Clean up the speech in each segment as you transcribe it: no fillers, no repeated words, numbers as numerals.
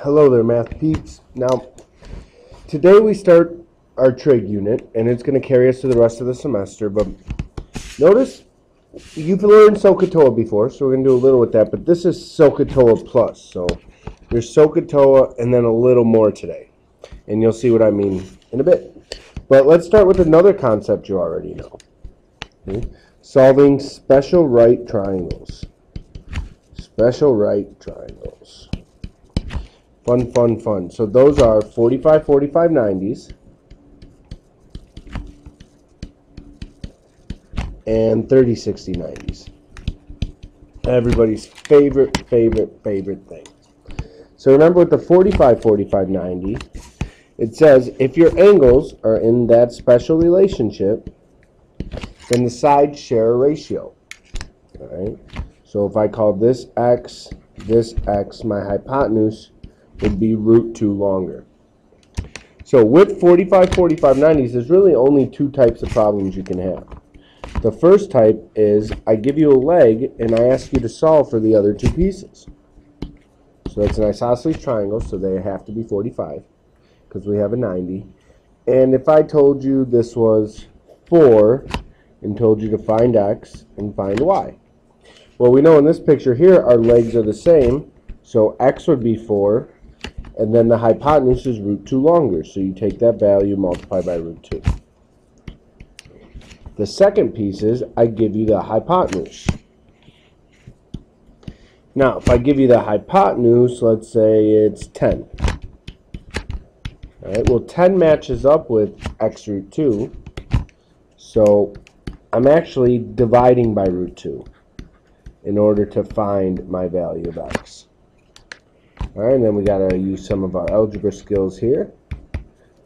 Hello there, math peeps. Now, today we start our trig unit, and it's going to carry us to the rest of the semester. But notice, you've learned SOHCAHTOA before, so we're going to do a little with that. But this is SOHCAHTOA plus. So there's SOHCAHTOA and then a little more today. And you'll see what I mean in a bit. But let's start with another concept you already know. Okay? Solving special right triangles. Special right triangles. Fun, fun, fun. So those are 45, 45, 90s. And 30, 60, 90s. Everybody's favorite thing. So remember with the 45, 45, 90, it says if your angles are in that special relationship, then the sides share a ratio. All right. So if I call this x, my hypotenuse would be root 2 longer. So with 45, 45, 90s, there's really only two types of problems you can have. The first type is I give you a leg and I ask you to solve for the other two pieces. So that's an isosceles triangle, so they have to be 45 because we have a 90. And if I told you this was 4 and told you to find x and find y. Well, we know in this picture here our legs are the same, so x would be 4. And then the hypotenuse is root 2 longer. So you take that value, multiply by root 2. The second piece is I give you the hypotenuse. Now, if I give you the hypotenuse, let's say it's 10. All right, well, 10 matches up with x root 2. So I'm actually dividing by root 2 in order to find my value of x. All right, and then we got to use some of our algebra skills here.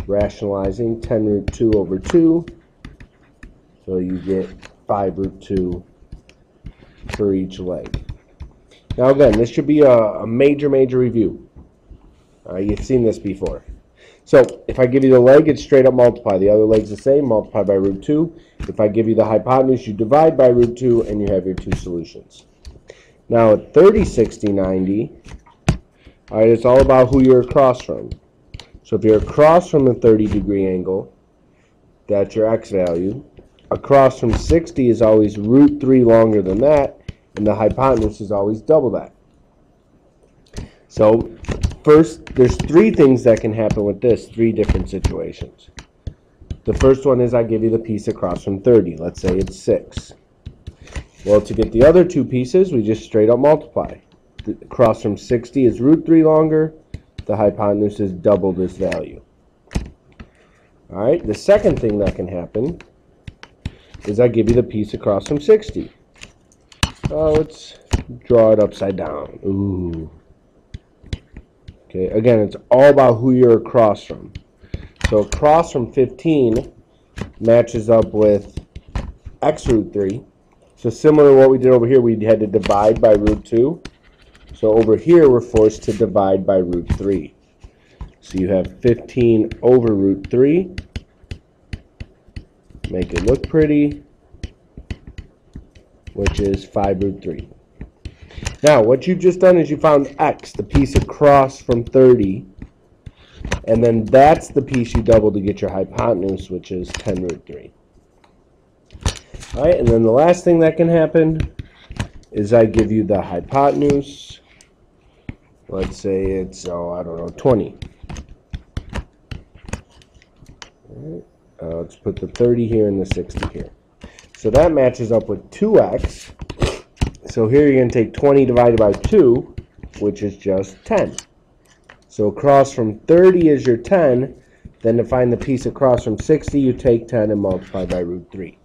Rationalizing 10 root 2 over 2. So you get 5 root 2 for each leg. Now again, this should be a major review. You've seen this before. So if I give you the leg, it's straight up multiply. The other leg's the same, multiply by root 2. If I give you the hypotenuse, you divide by root 2, and you have your two solutions. Now at 30, 60, 90, all right, it's all about who you're across from. So if you're across from a 30-degree angle, that's your x value. Across from 60 is always root 3 longer than that, and the hypotenuse is always double that. So first, there's three things that can happen with this, three different situations. The first one is I give you the piece across from 30. Let's say it's 6. Well, to get the other two pieces, we just straight up multiply. Across from 60 is root 3 longer. The hypotenuse is double this value. All right, the second thing that can happen is I give you the piece across from 60. Let's draw it upside down. Ooh. Okay, again, it's all about who you're across from. So across from 15 matches up with x root 3. So similar to what we did over here, we had to divide by root 2. So over here, we're forced to divide by root 3. So you have 15 over root 3. Make it look pretty, which is 5 root 3. Now, what you've just done is you found x, the piece across from 30, and then that's the piece you double to get your hypotenuse, which is 10 root 3. All right, and then the last thing that can happen is I give you the hypotenuse. Let's say it's, I don't know, 20. All right, let's put the 30 here and the 60 here. So that matches up with 2x. So here you're going to take 20 divided by 2, which is just 10. So across from 30 is your 10. Then to find the piece across from 60, you take 10 and multiply by root 3.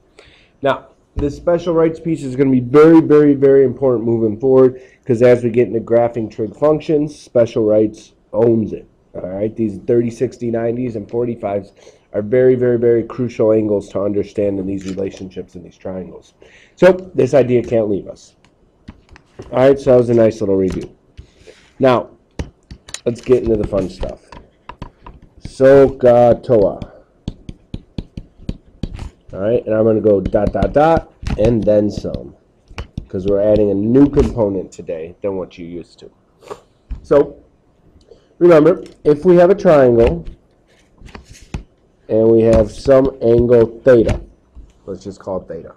Now, this special rights piece is going to be very important moving forward because as we get into graphing trig functions, special rights owns it. All right, these 30, 60, 90s, and 45s are very crucial angles to understand in these relationships in these triangles. So this idea can't leave us. All right, so that was a nice little review. Now, let's get into the fun stuff. SOHCAHTOA. All right, and I'm going to go ... and then some, because we're adding a new component today than what you used to. So remember, if we have a triangle and we have some angle theta, let's just call it theta.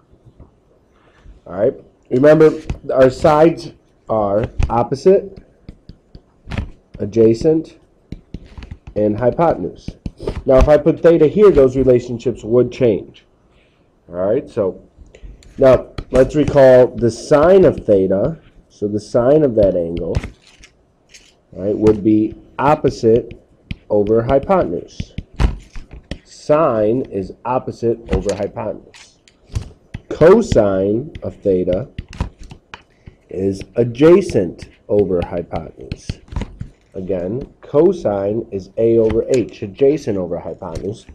All right. Remember, our sides are opposite, adjacent, and hypotenuse. Now, if I put theta here, those relationships would change. All right. So now let's recall the sine of theta. So the sine of that angle, right, would be opposite over hypotenuse. Sine is opposite over hypotenuse. Cosine of theta is adjacent over hypotenuse. Again, cosine is A over H, adjacent over hypotenuse.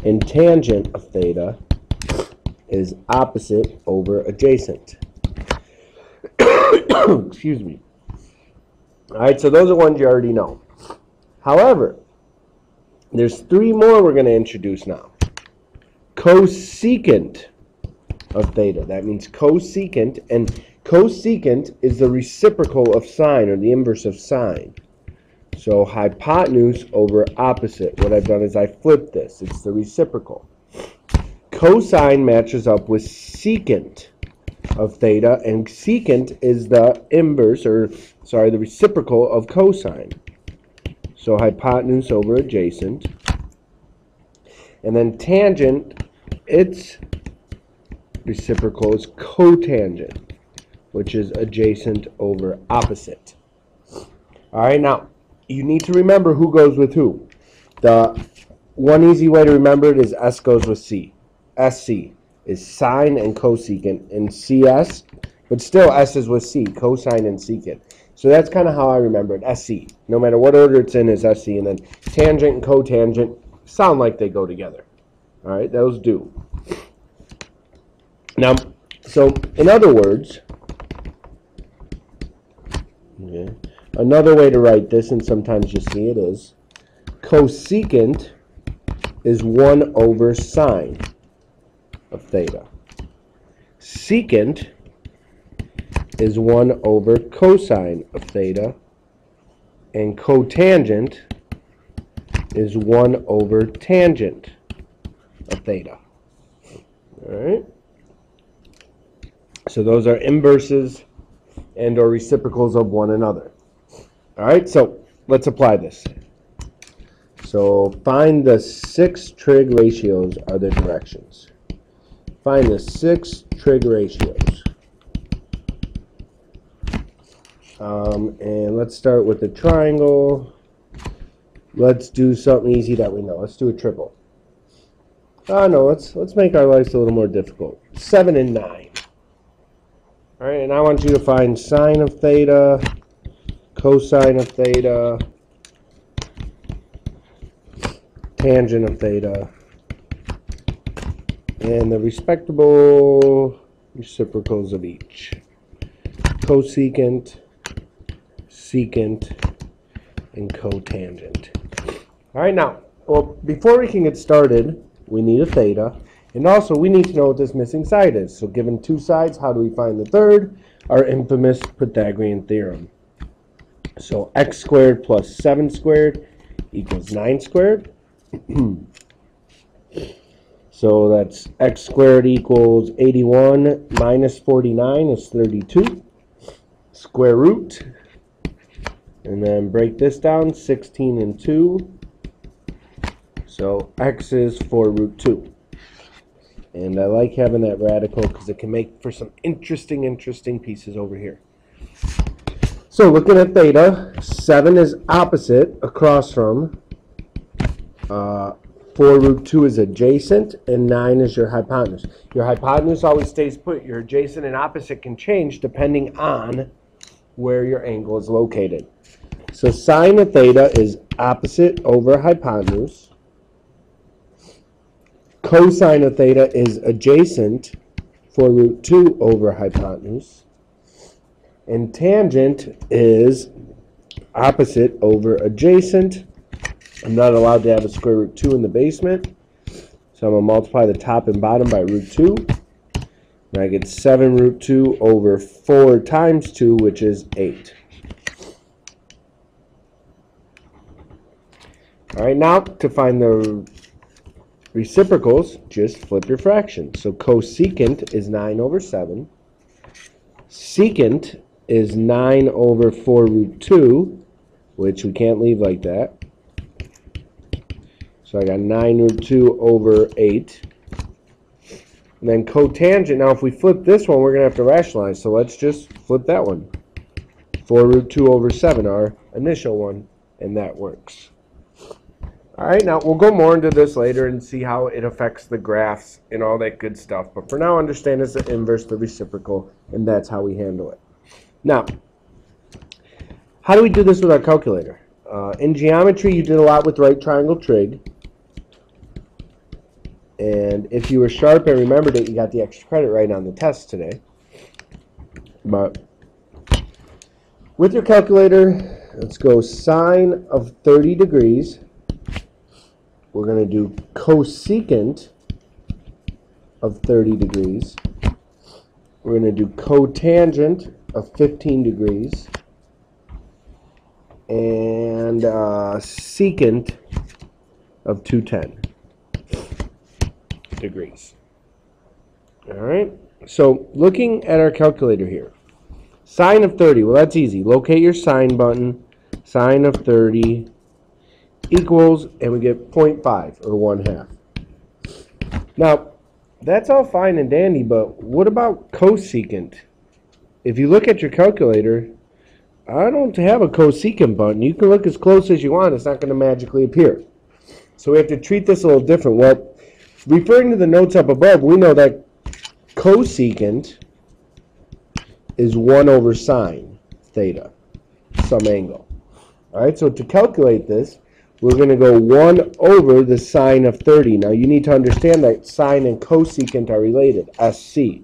And tangent of theta is opposite over adjacent. Excuse me. All right, so those are ones you already know. However, there's three more we're going to introduce now. Cosecant of theta. That means cosecant, and cosecant is the reciprocal of sine, or the inverse of sine. So hypotenuse over opposite. What I've done is I flipped this. It's the reciprocal. Cosine matches up with secant of theta, and secant is the inverse, or sorry, the reciprocal of cosine. So hypotenuse over adjacent. And then tangent, its reciprocal is cotangent, which is adjacent over opposite. All right, now you need to remember who goes with who. The one easy way to remember it is S goes with C. SC is sine and cosecant, and CS, but still S is with C, cosine and secant. So that's kind of how I remember it, SC. No matter what order it's in is SC, and then tangent and cotangent sound like they go together. All right, those do. Now, so in other words, okay, another way to write this, and sometimes you see it, is cosecant is 1 over sine of theta. Secant is 1 over cosine of theta. And cotangent is 1 over tangent of theta. All right? So those are inverses and or reciprocals of one another. All right, so let's apply this. So find the 6 trig ratios are the directions. Find the 6 trig ratios. And let's start with the triangle. Let's do something easy that we know. Let's do a triple. No, let's make our lives a little more difficult. 7 and 9. All right, and I want you to find sine of theta, cosine of theta, tangent of theta, and the respectable reciprocals of each. Cosecant, secant, and cotangent. All right, now, well, before we can get started, we need a theta, and also we need to know what this missing side is. So given 2 sides, how do we find the third? Our infamous Pythagorean theorem. So x squared plus 7 squared equals 9 squared. So that's x squared equals 81 minus 49 is 32. Square root. And then break this down, 16 and 2. So x is 4 root 2. And I like having that radical because it can make for some interesting pieces over here. So looking at theta, 7 is opposite across from, 4 root 2 is adjacent, and 9 is your hypotenuse. Your hypotenuse always stays put. Your adjacent and opposite can change depending on where your angle is located. So sine of theta is opposite over hypotenuse. Cosine of theta is adjacent for root 2 over hypotenuse. And tangent is opposite over adjacent. I'm not allowed to have a square root 2 in the basement. So I'm going to multiply the top and bottom by root 2. And I get 7 root 2 over 4 times 2, which is 8. All right, now to find the reciprocals, just flip your fractions. So cosecant is 9 over 7. Secant is 9 over 4 root 2, which we can't leave like that. So I got 9 root 2 over 8. And then cotangent, now if we flip this one, we're going to have to rationalize. So let's just flip that one. 4 root 2 over 7, our initial one, and that works. All right, now we'll go more into this later and see how it affects the graphs and all that good stuff. But for now, understand it's the inverse, the reciprocal, and that's how we handle it. Now, how do we do this with our calculator? In geometry, you did a lot with right triangle trig. And if you were sharp and remembered it, you got the extra credit right on the test today. But with your calculator, let's go sine of 30 degrees. We're going to do cosecant of 30 degrees. We're going to do cotangent of 15 degrees. And secant of 210 degrees. All right. So looking at our calculator here, sine of 30, well, that's easy. Locate your sine button. Sine of 30 equals, and we get 0.5 or 1/2. Now, that's all fine and dandy, but what about cosecant? If you look at your calculator, I don't have a cosecant button. You can look as close as you want. It's not going to magically appear. So we have to treat this a little different. Well, referring to the notes up above, we know that cosecant is 1 over sine theta, some angle. All right, so to calculate this, we're going to go 1 over the sine of 30. Now, you need to understand that sine and cosecant are related, SC.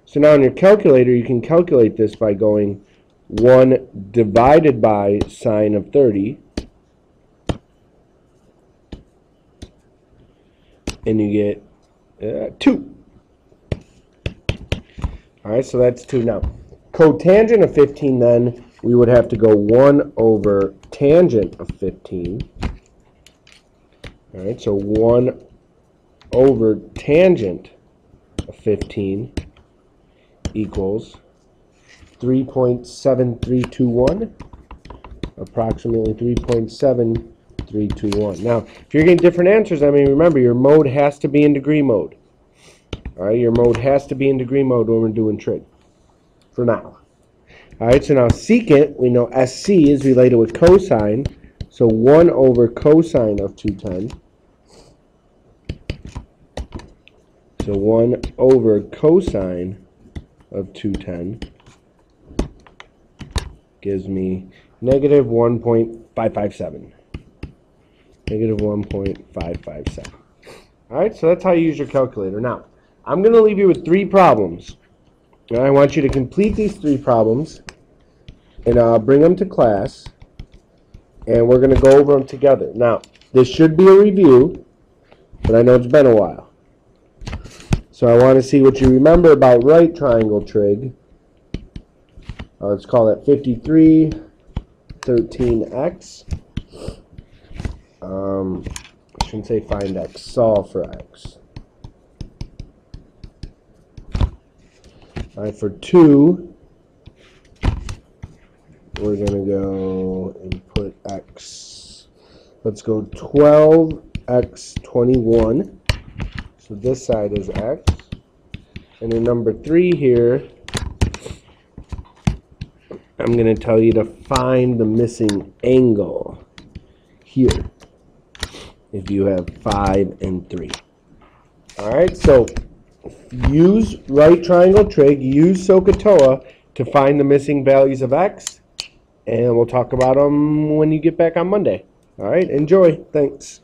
So now in your calculator, you can calculate this by going 1 divided by sine of 30. And you get 2. All right, so that's 2 now. Cotangent of 15, then, we would have to go 1 over tangent of 15. All right, so 1 over tangent of 15 equals 3.7321, approximately 3.7321. Now, if you're getting different answers, I mean, remember, your mode has to be in degree mode. All right, your mode has to be in degree mode when we're doing trig, for now. All right, so now secant, we know SC is related with cosine, so 1 over cosine of 210. So 1 over cosine of 210 gives me negative 1.557. Negative 1.557. All right, so that's how you use your calculator. Now, I'm going to leave you with 3 problems. And I want you to complete these 3 problems, and I'll bring them to class, and we're going to go over them together. Now, this should be a review, but I know it's been a while. So I want to see what you remember about right triangle trig. Let's call it 5313x. I shouldn't say find x, solve for x. All right, for 2, we're going to go and put x. Let's go 12x21. So this side is x. And in number 3 here, I'm going to tell you to find the missing angle here if you have 5 and 3. All right, so use right triangle trig, use SOHCAHTOA to find the missing values of x, and we'll talk about them when you get back on Monday. All right, enjoy. Thanks.